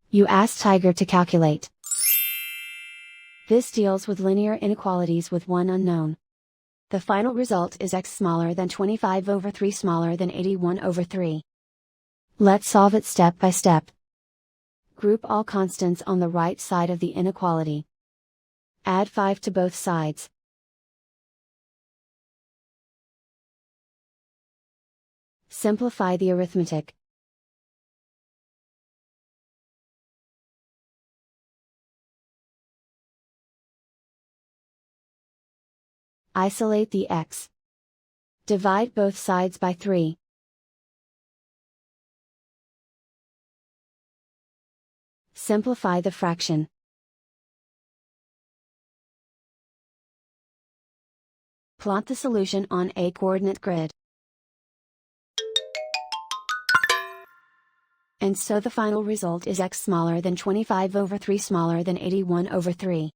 You ask Tiger to calculate. This deals with linear inequalities with one unknown. The final result is x smaller than 25 over 3 smaller than 81 over 3. Let's solve it step by step. Group all constants on the right side of the inequality. Add 5 to both sides. Simplify the arithmetic. Isolate the x. Divide both sides by 3. Simplify the fraction. Plot the solution on a coordinate grid. And so the final result is x smaller than 25 over 3 smaller than 81 over 3.